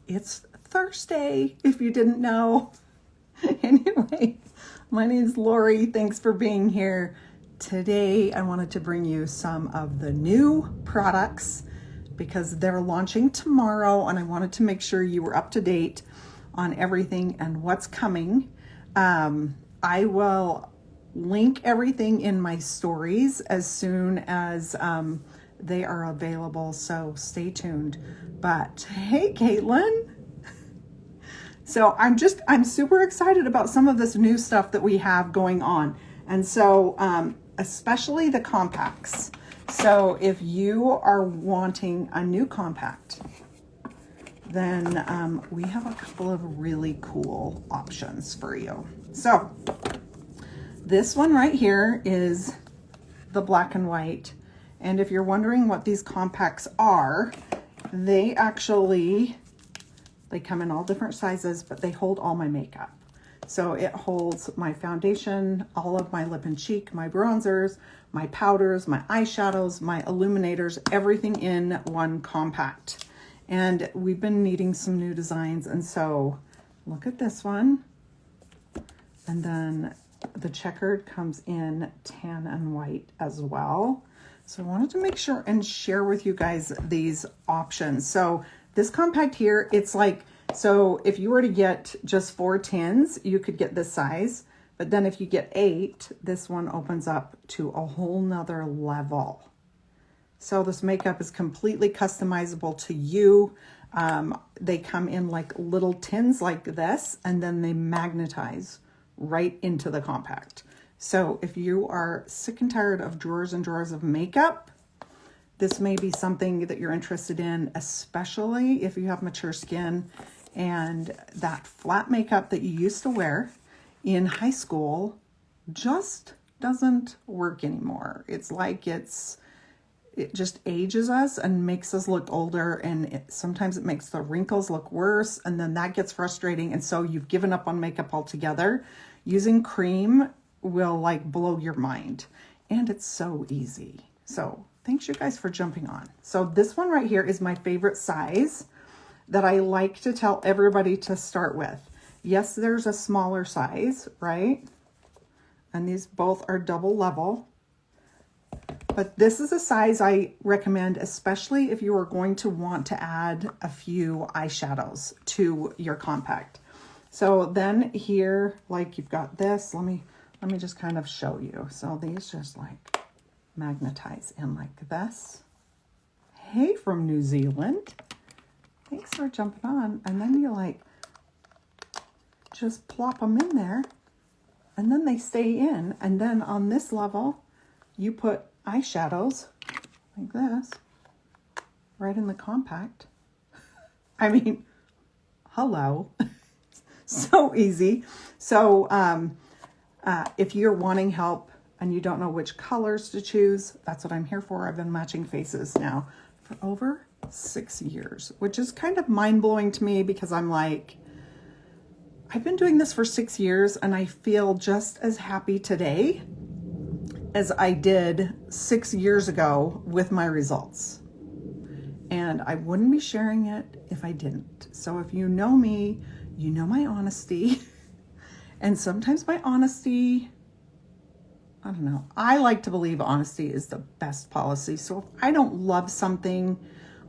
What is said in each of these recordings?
It's Thursday, if you didn't know. Anyway, my name is Lori. Thanks for being here. Today, I wanted to bring you some of the new products because they're launching tomorrow, and I wanted to make sure you were up to date on everything and what's coming. I will link everything in my stories as soon as they are available, so stay tuned. But hey, Caitlin. So I'm super excited about some of this new stuff that we have going on. And so, especially the compacts. So if you are wanting a new compact, then we have a couple of really cool options for you. So this one right here is the black and white. And if you're wondering what these compacts are, they come in all different sizes, but they hold all my makeup. So it holds my foundation, all of my lip and cheek, my bronzers, my powders, my eyeshadows, my illuminators, everything in one compact. And we've been needing some new designs. And so look at this one. And then the checkered comes in tan and white as well. So I wanted to make sure and share with you guys these options. So this compact here, it's like, so if you were to get just 4 tins, you could get this size. But then if you get 8, this one opens up to a whole nother level. So this makeup is completely customizable to you. They come in like little tins like this, and then they magnetize right into the compact. So if you are sick and tired of drawers and drawers of makeup, this may be something that you're interested in, especially if you have mature skin and that flat makeup that you used to wear in high school just doesn't work anymore. It's like it just ages us and makes us look older, and sometimes it makes the wrinkles look worse, and then that gets frustrating, and so you've given up on makeup altogether. Using cream will like blow your mind, and it's so easy. So thanks you guys for jumping on. So this one right here is my favorite size that I like to tell everybody to start with. Yes, there's a smaller size, right? And these both are double level. But this is a size I recommend, especially if you are going to want to add a few eyeshadows to your compact. So then here, like you've got this, let me just kind of show you. So these just like magnetize in like this. Hey, from New Zealand. Thanks for jumping on. And then you like just plop them in there, and then they stay in. And then on this level, you put eyeshadows like this right in the compact. I mean, hello. So easy. So if you're wanting help and you don't know which colors to choose, that's what I'm here for. I've been matching faces now for over 6 years, which is kind of mind-blowing to me because I'm like, I've been doing this for 6 years and I feel just as happy today as I did 6 years ago with my results. And I wouldn't be sharing it if I didn't. So if you know me, you know my honesty. And sometimes my honesty, I don't know. I like to believe honesty is the best policy. So if I don't love something,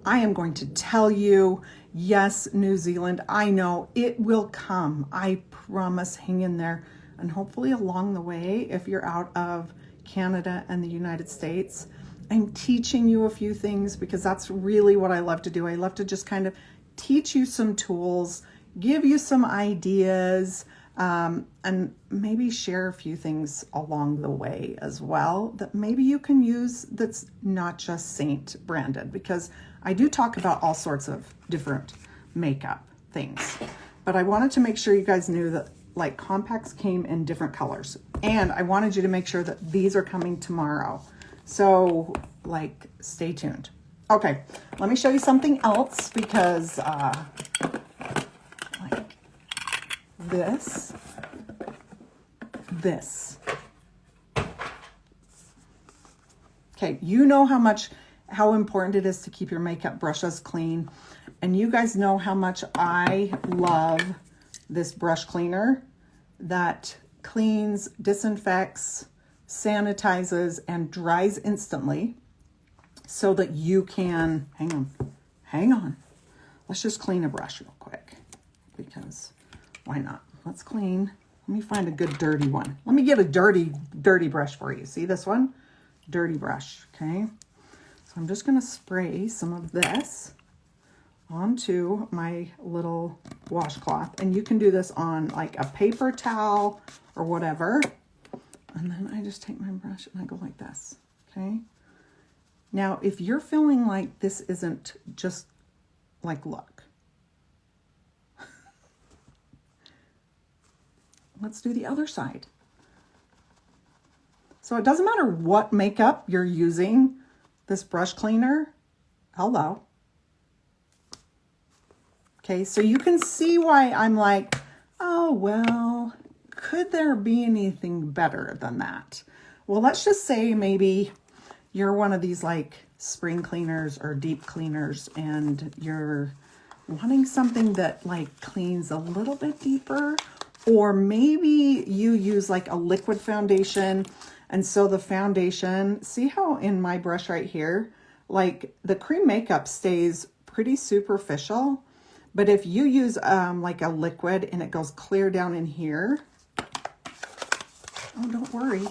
I am going to tell you. Yes, New Zealand, I know it will come. I promise, hang in there. And hopefully along the way, if you're out of Canada and the United States, I'm teaching you a few things because that's really what I love to do. I love to just kind of teach you some tools, give you some ideas, and maybe share a few things along the way as well that maybe you can use that's not just Saint branded, because I do talk about all sorts of different makeup things. But I wanted to make sure you guys knew that like compacts came in different colors, and I wanted you to make sure that these are coming tomorrow. So like, stay tuned. Okay, let me show you something else because like this. Okay, you know how much how important it is to keep your makeup brushes clean. And you guys know how much I love this brush cleaner that cleans, disinfects, sanitizes, and dries instantly so that you can, hang on. Let's just clean a brush real quick because why not? Let's clean. Let me find a good dirty one. Let me get a dirty brush for you. See this one? Dirty brush, okay? So I'm just gonna spray some of this onto my little washcloth. And you can do this on like a paper towel or whatever. And then I just take my brush and I go like this, okay? Now, if you're feeling like this isn't just like, look. Let's do the other side. So it doesn't matter what makeup you're using, this brush cleaner, hello. Okay, so you can see why I'm like, oh, well, could there be anything better than that? Well, let's just say maybe you're one of these like spring cleaners or deep cleaners and you're wanting something that like cleans a little bit deeper, or maybe you use like a liquid foundation. And so the foundation, see how in my brush right here, like the cream makeup stays pretty superficial. But if you use like a liquid and it goes clear down in here, oh, don't worry.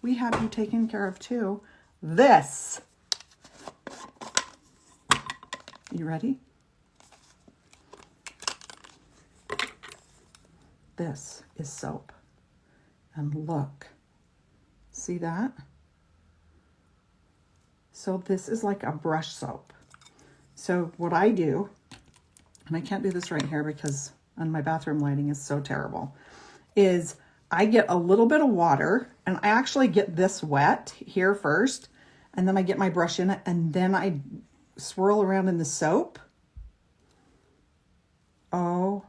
We have you taken care of too. This. You ready? This is soap. And look. See that? So this is like a brush soap. So what I do, and I can't do this right here because my bathroom lighting is so terrible, is I get a little bit of water and I actually get this wet here first, and then I get my brush in it and then I swirl around in the soap. Oh,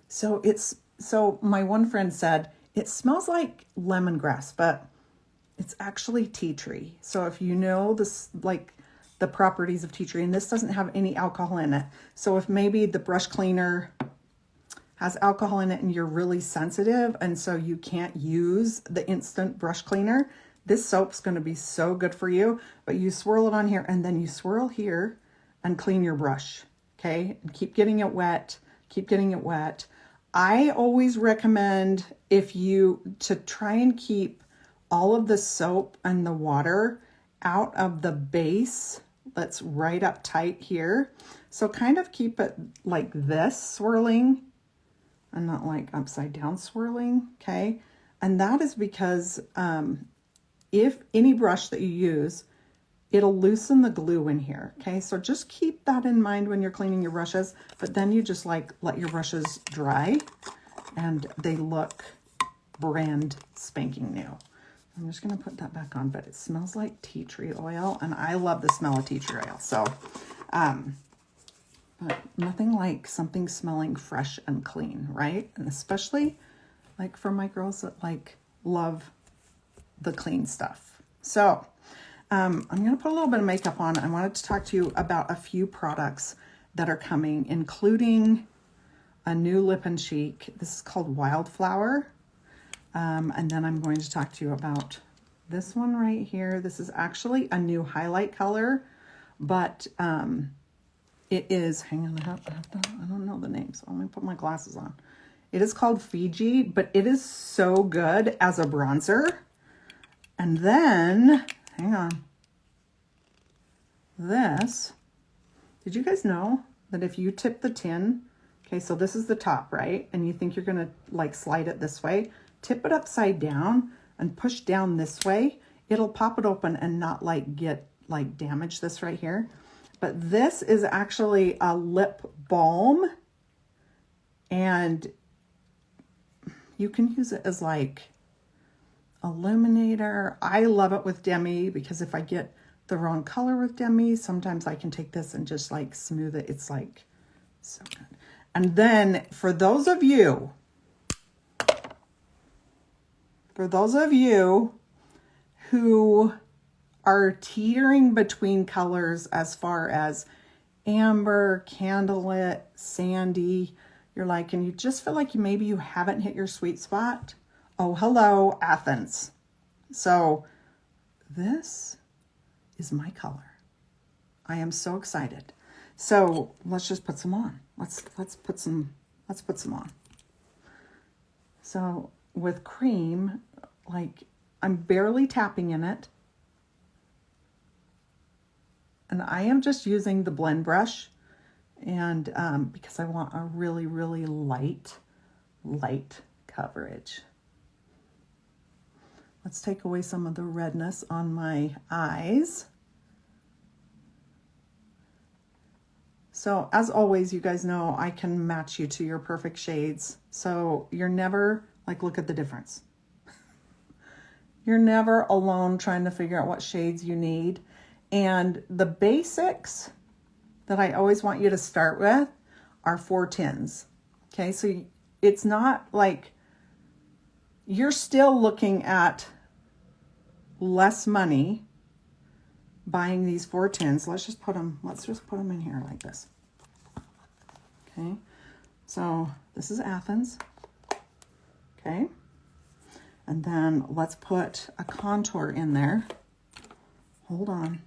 so my one friend said, it smells like lemongrass, but it's actually tea tree. So if you know this, like the properties of tea tree, and this doesn't have any alcohol in it. So if maybe the brush cleaner has alcohol in it and you're really sensitive and so you can't use the instant brush cleaner, this soap's going to be so good for you. But you swirl it on here and then you swirl here and clean your brush, okay? And keep getting it wet, keep getting it wet. I always recommend to try and keep all of the soap and the water out of the base that's right up tight here. So kind of keep it like this, swirling, and not like upside down swirling, okay? And that is because if any brush that you use, it'll loosen the glue in here, okay? So just keep that in mind when you're cleaning your brushes, but then you just like let your brushes dry and they look brand spanking new. I'm just gonna put that back on, but it smells like tea tree oil and I love the smell of tea tree oil. So, but nothing like something smelling fresh and clean, right? And especially like for my girls that like love the clean stuff. So I'm gonna put a little bit of makeup on. I wanted to talk to you about a few products that are coming, including a new lip and cheek. This is called Wildflower. And then I'm going to talk to you about this one right here. This is actually a new highlight color, but it is, hang on, I don't know the name, so I'm going to put my glasses on. It is called Fiji, but it is so good as a bronzer. And then, hang on, this, did you guys know that if you tip the tin, okay, so this is the top, right? And you think you're going to like slide it this way, tip it upside down and push down this way. It'll pop it open and not like get like damage this right here. But this is actually a lip balm and you can use it as like illuminator. I love it with Demi because if I get the wrong color with Demi, sometimes I can take this and just like smooth it. It's like so good. And then for those of you who are teetering between colors as far as amber, candlelit, sandy. You're like, and you just feel like maybe you haven't hit your sweet spot. Oh, hello, Athens. So this is my color. I am so excited. So let's just put some on. Let's put some on. So with cream, like I'm barely tapping in it. And I am just using the blend brush, and because I want a really, really light coverage. Let's take away some of the redness on my eyes. So as always, you guys know I can match you to your perfect shades. So you're never like, look at the difference. You're never alone trying to figure out what shades you need. And the basics that I always want you to start with are 4 tins. Okay, so it's not like you're still looking at less money buying these 4 tins. Let's just put them in here like this. Okay, so this is Athens. Okay, and then let's put a contour in there. Hold on.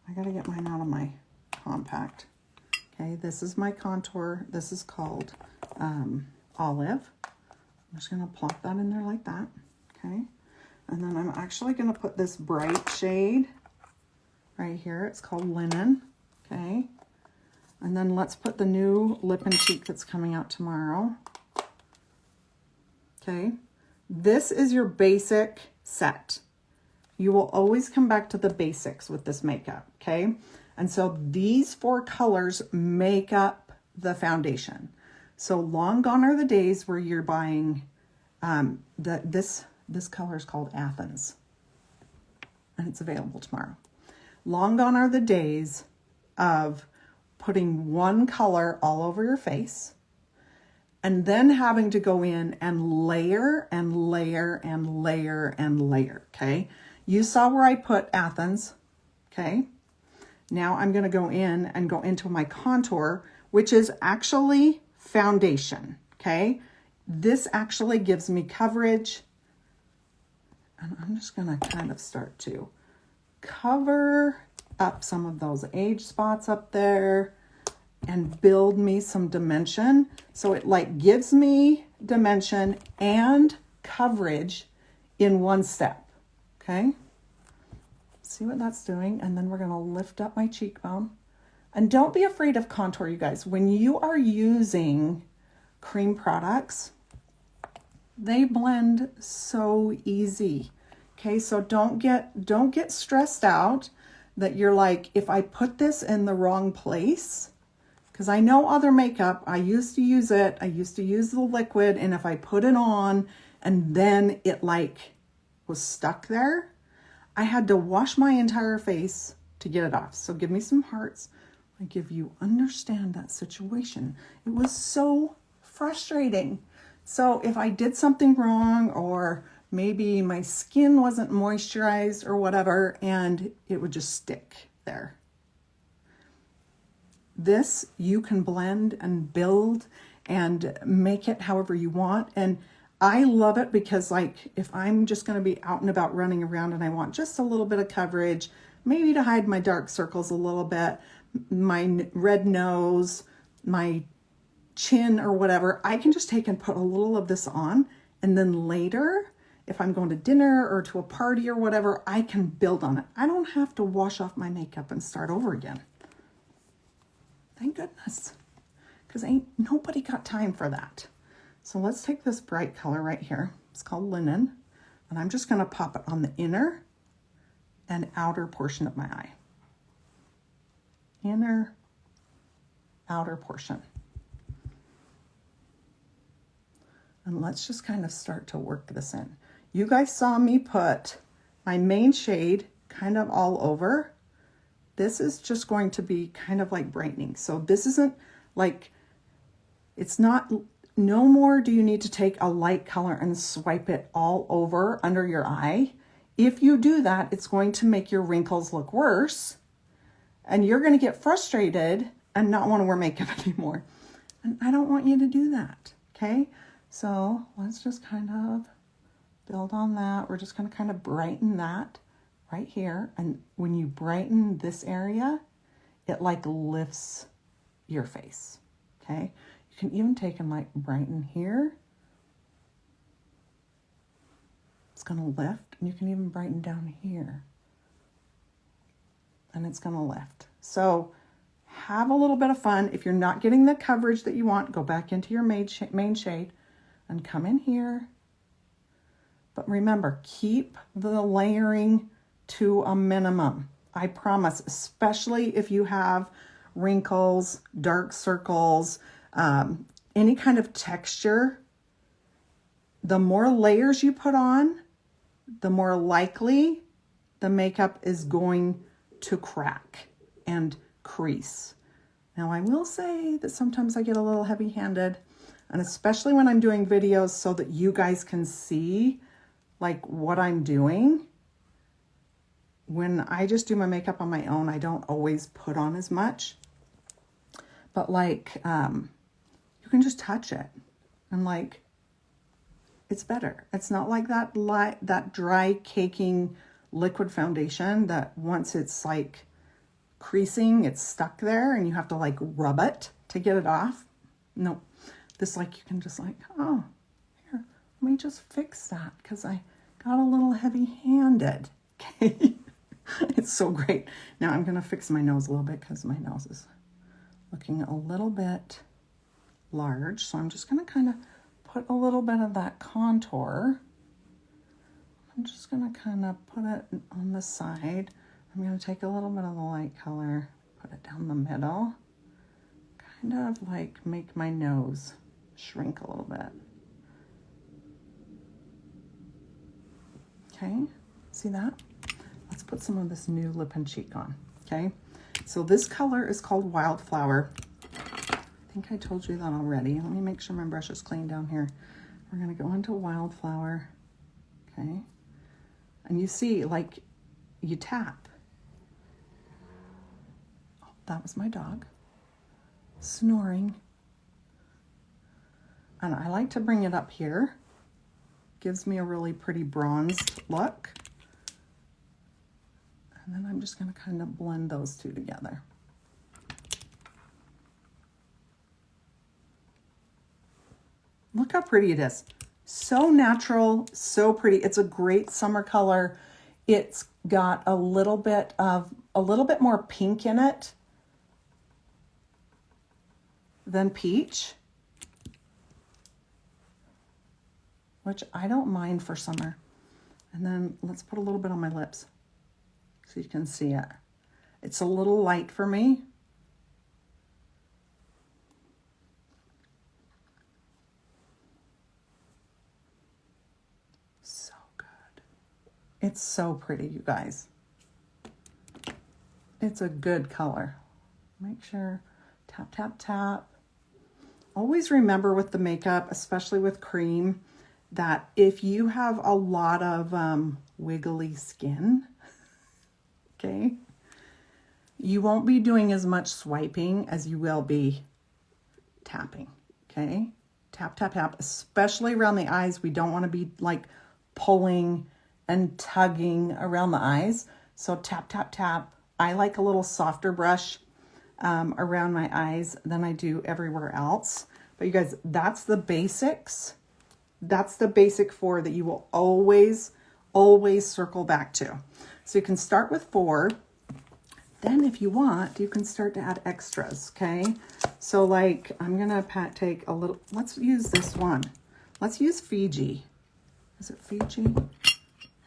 I gotta get mine out of my compact. Okay, this is my contour. This is called Olive. I'm just gonna plop that in there like that. Okay, and then I'm actually gonna put this bright shade right here. It's called Linen. Okay, and then let's put the new lip and cheek that's coming out tomorrow. Okay, this is your basic set. You will always come back to the basics with this makeup, okay? And so these 4 colors make up the foundation. So long gone are the days where you're buying, this color is called Athens, and it's available tomorrow. Long gone are the days of putting one color all over your face and then having to go in and layer and layer and layer and layer, okay? You saw where I put Athens, okay? Now I'm gonna go in and go into my contour, which is actually foundation, okay? This actually gives me coverage. And I'm just gonna kind of start to cover up some of those age spots up there and build me some dimension. So it like gives me dimension and coverage in one step. Okay, see what that's doing. And then we're gonna lift up my cheekbone. And don't be afraid of contour, you guys. When you are using cream products, they blend so easy. Okay, so don't get stressed out that you're like, if I put this in the wrong place, because I know other makeup, I used to use it, I used to use the liquid, and if I put it on and then it like was stuck there, I had to wash my entire face to get it off. So give me some hearts. Like if you understand that situation. It was so frustrating. So if I did something wrong, or maybe my skin wasn't moisturized or whatever, and it would just stick there. This you can blend and build and make it however you want. And I love it because like if I'm just going to be out and about running around and I want just a little bit of coverage, maybe to hide my dark circles a little bit, my red nose, my chin or whatever, I can just take and put a little of this on, and then later if I'm going to dinner or to a party or whatever, I can build on it. I don't have to wash off my makeup and start over again. Thank goodness, because ain't nobody got time for that. So let's take this bright color right here. It's called Linen, and I'm just going to pop it on the inner and outer portion of my eye. Inner, outer portion. And let's just kind of start to work this in. You guys saw me put my main shade kind of all over. This is just going to be kind of like brightening. So this isn't like, it's not, no more do you need to take a light color and swipe it all over under your eye. If you do that, it's going to make your wrinkles look worse, and you're going to get frustrated and not want to wear makeup anymore. And I don't want you to do that, okay? So let's just kind of build on that. We're just going to kind of brighten that right here. And when you brighten this area, it like lifts your face, okay? You can even take and like brighten here. It's going to lift, and you can even brighten down here. And it's going to lift. So have a little bit of fun. If you're not getting the coverage that you want, go back into your main shade and come in here. But remember, keep the layering to a minimum. I promise, especially if you have wrinkles, dark circles, any kind of texture, the more layers you put on, the more likely the makeup is going to crack and crease. Now, I will say that sometimes I get a little heavy-handed, and especially when I'm doing videos so that you guys can see like what I'm doing. When I just do my makeup on my own, I don't always put on as much, but like, you can just touch it and like, it's better. It's not like that dry caking liquid foundation that once it's like creasing, it's stuck there and you have to like rub it to get it off. No, this like you can just like, oh, here, let me just fix that because I got a little heavy-handed. Okay, it's so great. Now I'm gonna fix my nose a little bit because my nose is looking a little bit large. So I'm just gonna kind of put a little bit of that contour. I'm just going to kind of put it on the side. I'm going to take a little bit of the light color, put it down the middle, kind of like make my nose shrink a little bit. Okay, see that? Let's put some of this new lip and cheek on, okay? So this color is called Wildflower. I think I told you that already. Let me make sure my brush is clean down here. We're going to go into Wildflower, okay? And you see, like, you tap. Oh, that was my dog snoring. And I like to bring it up here. Gives me a really pretty bronzed look. And then I'm just going to kind of blend those two together. Look how pretty it is. So natural, so pretty. It's a great summer color. It's got a little bit more pink in it than peach, which I don't mind for summer. And then let's put a little bit on my lips so you can see it. It's a little light for me. It's so pretty, you guys. It's a good color. Make sure, tap, tap, tap. Always remember with the makeup, especially with cream, that if you have a lot of wiggly skin, okay, you won't be doing as much swiping as you will be tapping, okay? Tap, tap, tap, especially around the eyes. We don't want to be like pulling and tugging around the eyes. So tap, tap, tap. I like a little softer brush around my eyes than I do everywhere else. But you guys, that's the basics. That's the basic 4 that you will always, always circle back to. So you can start with 4. Then if you want, you can start to add extras, okay? So like, I'm gonna take a little, let's use this one. Let's use Fiji. Is it Fiji?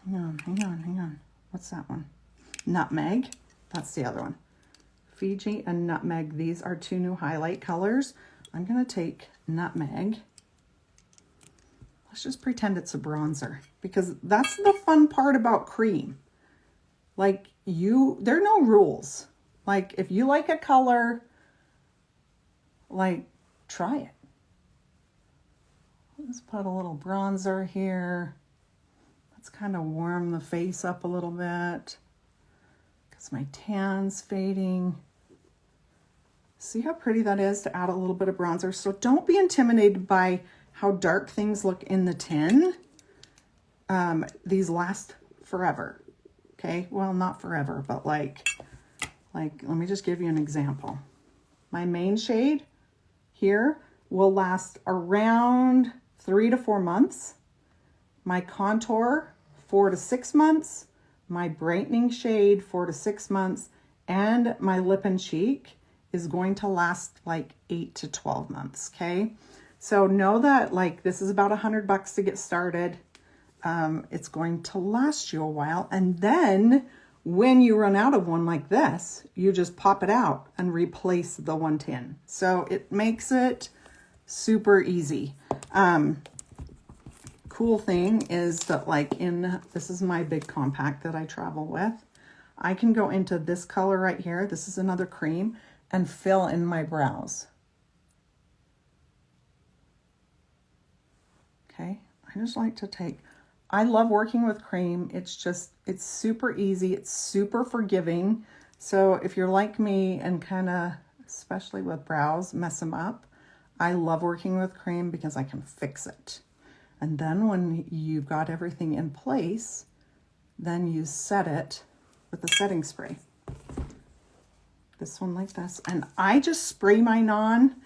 Hang on. What's that one? Nutmeg. That's the other one. Fiji and Nutmeg. These are 2 new highlight colors. I'm going to take Nutmeg. Let's just pretend it's a bronzer because that's the fun part about cream. Like there are no rules. Like if you like a color, like try it. Let's put a little bronzer here. Let's kind of warm the face up a little bit because my tan's fading. See how pretty that is to add a little bit of bronzer? So don't be intimidated by how dark things look in the tin. These last forever, okay? Well, not forever, but like, let me just give you an example. My main shade here will last around 3 to 4 months. My contour, 4 to 6 months. My brightening shade, 4 to 6 months. And my lip and cheek is going to last like 8 to 12 months, okay? So know that like this is about $100 to get started. It's going to last you a while. And then when you run out of one like this, you just pop it out and replace the one tin. So it makes it super easy. Cool thing is that like this is my big compact that I travel with. I can go into this color right here. This is another cream and fill in my brows. Okay. I just like to I love working with cream. It's super easy. It's super forgiving. So if you're like me and kind of, especially with brows, mess them up, I love working with cream because I can fix it. And then when you've got everything in place, then you set it with the setting spray. This one like this. And I just spray mine on.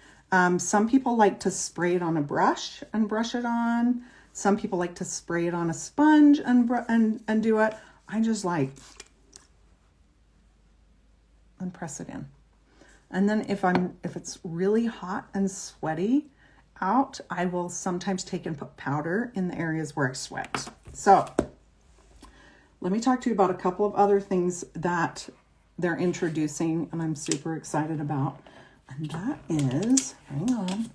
Some people like to spray it on a brush and brush it on. Some people like to spray it on a sponge and do it. I just like and press it in. And then if it's really hot and sweaty out, I will sometimes take and put powder in the areas where I sweat. So let me talk to you about a couple of other things that they're introducing and I'm super excited about. And that is, hang on,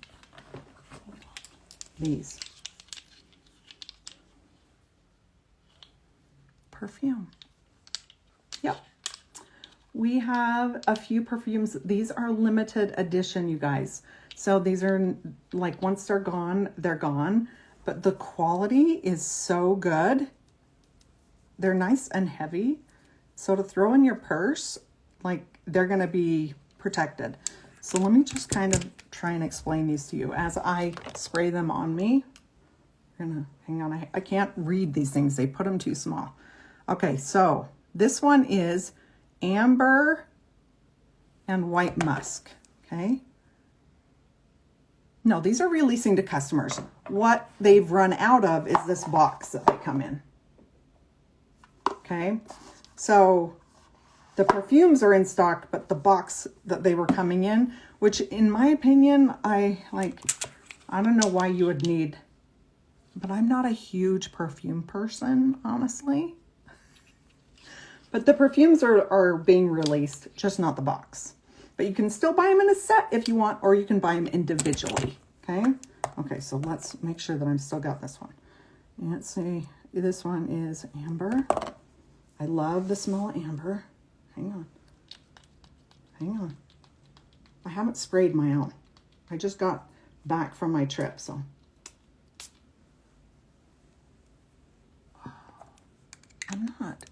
these. Perfume. Yep. We have a few perfumes. These are limited edition, you guys. So these are like, once they're gone, they're gone. But the quality is so good. They're nice and heavy. So to throw in your purse, like they're going to be protected. So let me just kind of try and explain these to you as I spray them on me. Hang on. I can't read these things. They put them too small. Okay, so this one is amber and white musk, okay? No, these are releasing to customers. What they've run out of is this box that they come in, okay? So the perfumes are in stock, but the box that they were coming in, which in my opinion, I don't know why you would need, but I'm not a huge perfume person, honestly. But the perfumes are being released, just not the box. But you can still buy them in a set if you want, or you can buy them individually, okay? Okay, so let's make sure that I'm still got this one. Let's see, this one is amber. I love the smell of amber. Hang on. I haven't sprayed my own. I just got back from my trip, so. I'm not.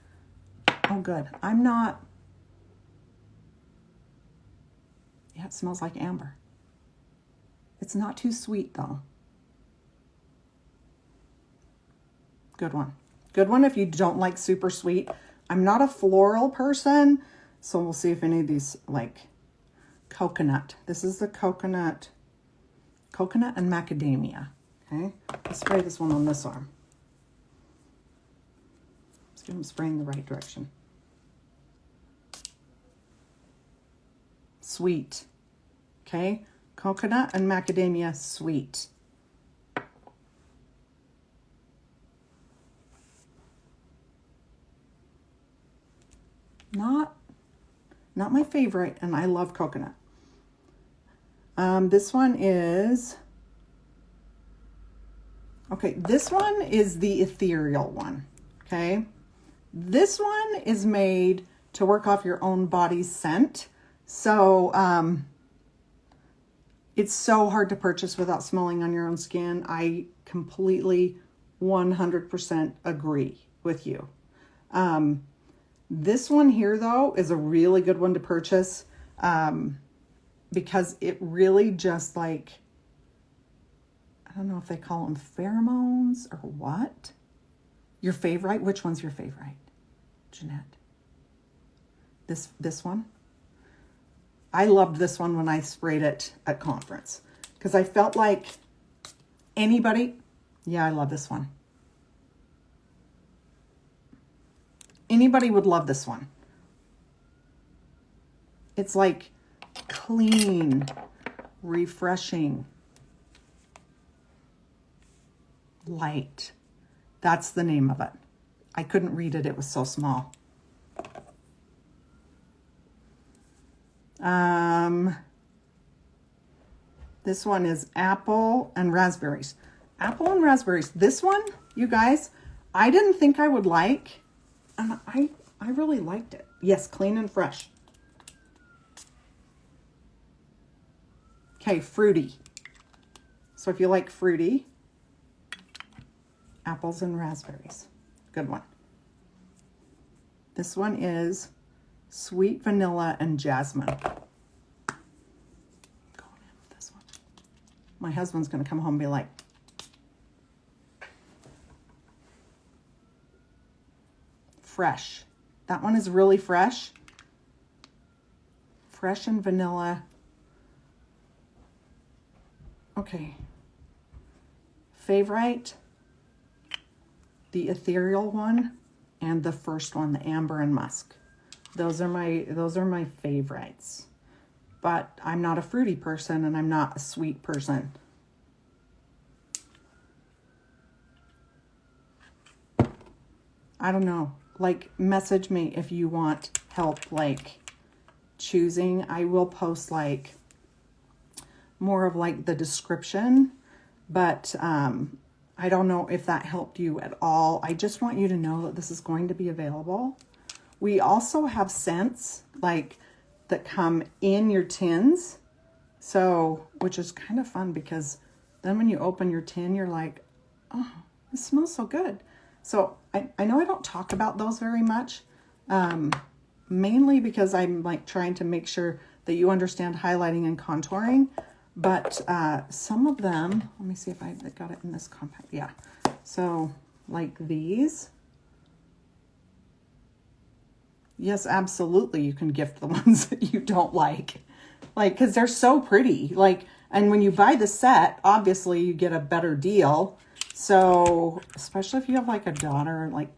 Oh, good. I'm not. Yeah, it smells like amber. It's not too sweet, though. Good one. Good one if you don't like super sweet. I'm not a floral person, so we'll see if any of these, like coconut. This is the coconut and macadamia, okay? Let's spray this one on this arm. I'm spraying the right direction. Sweet. Okay? Coconut and macadamia, sweet. Not my favorite, and I love coconut. This one is, okay, this one is the ethereal one, okay? This one is made to work off your own body's scent. So it's so hard to purchase without smelling on your own skin. I completely 100% agree with you. This one here, though, is a really good one to purchase because it really just like, I don't know if they call them pheromones or what. Your favorite? Which one's your favorite, Jeanette? This one? I loved this one when I sprayed it at conference because I felt like anybody, yeah, I love this one. Anybody would love this one. It's like clean, refreshing, light. That's the name of it. I couldn't read it. It was so small. This one is apple and raspberries. Apple and raspberries. This one, you guys, I didn't think I would like, and I really liked it. Yes, clean and fresh. Okay, fruity. So if you like fruity, apples and raspberries. Good one. This one is sweet vanilla and jasmine. Going in with this one. My husband's going to come home and be like, fresh. That one is really fresh. Fresh and vanilla. Okay. Favorite, the ethereal one and the first one, the amber and musk. Those are my favorites. But I'm not a fruity person and I'm not a sweet person. I don't know. Like, message me if you want help, like, choosing. I will post, like, more of, like, the description. But I don't know if that helped you at all. I just want you to know that this is going to be available. We also have scents, like, that come in your tins. So, which is kind of fun because then when you open your tin, you're like, oh, it smells so good. So I know I don't talk about those very much, mainly because I'm like trying to make sure that you understand highlighting and contouring. But some of them, let me see if I got it in this compact. Yeah. So like these. Yes, absolutely. You can gift the ones that you don't like. Like, because they're so pretty. Like, and when you buy the set, obviously you get a better deal. So, especially if you have like a daughter like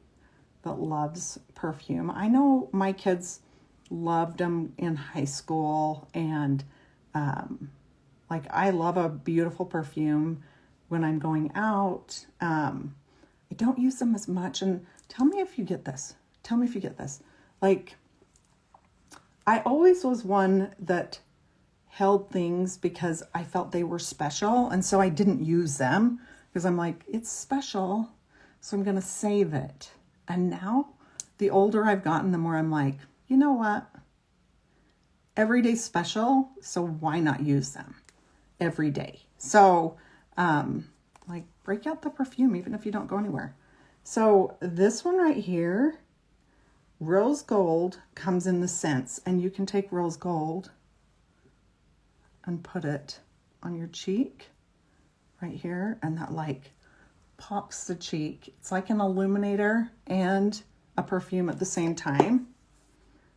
that loves perfume. I know my kids loved them in high school, and like I love a beautiful perfume when I'm going out. I don't use them as much, and tell me if you get this. Tell me if you get this. Like, I always was one that held things because I felt they were special, and so I didn't use them because I'm like, it's special, so I'm going to save it. And now, the older I've gotten, the more I'm like, you know what? Every day's special, so why not use them every day? So, like, break out the perfume even if you don't go anywhere. So this one right here, rose gold, comes in the scents, and you can take rose gold and put it on your cheek right here, and that like pops the cheek. It's like an illuminator and a perfume at the same time.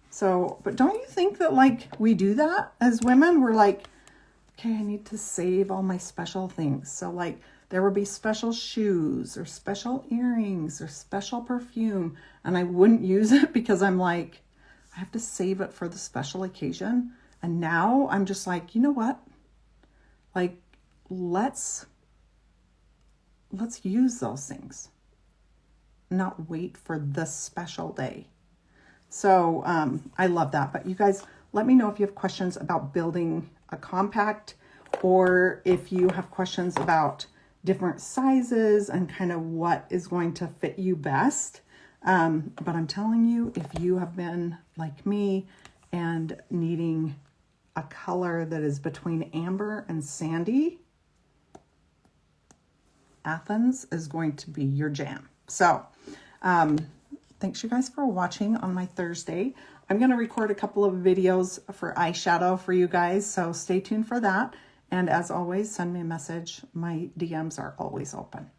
So, but don't you think that like we do that as women? We're like, okay, I need to save all my special things. So like there would be special shoes or special earrings or special perfume, and I wouldn't use it because I'm like, I have to save it for the special occasion. And now I'm just like, you know what? Like, let's use those things, not wait for this special day. So I love that. But you guys, let me know if you have questions about building a compact, or if you have questions about different sizes and kind of what is going to fit you best. But I'm telling you, if you have been like me and needing a color that is between amber and sandy, Athens is going to be your jam. So thanks you guys for watching on my Thursday. I'm going to record a couple of videos for eyeshadow for you guys, so stay tuned for that. And as always, send me a message. My DMs are always open.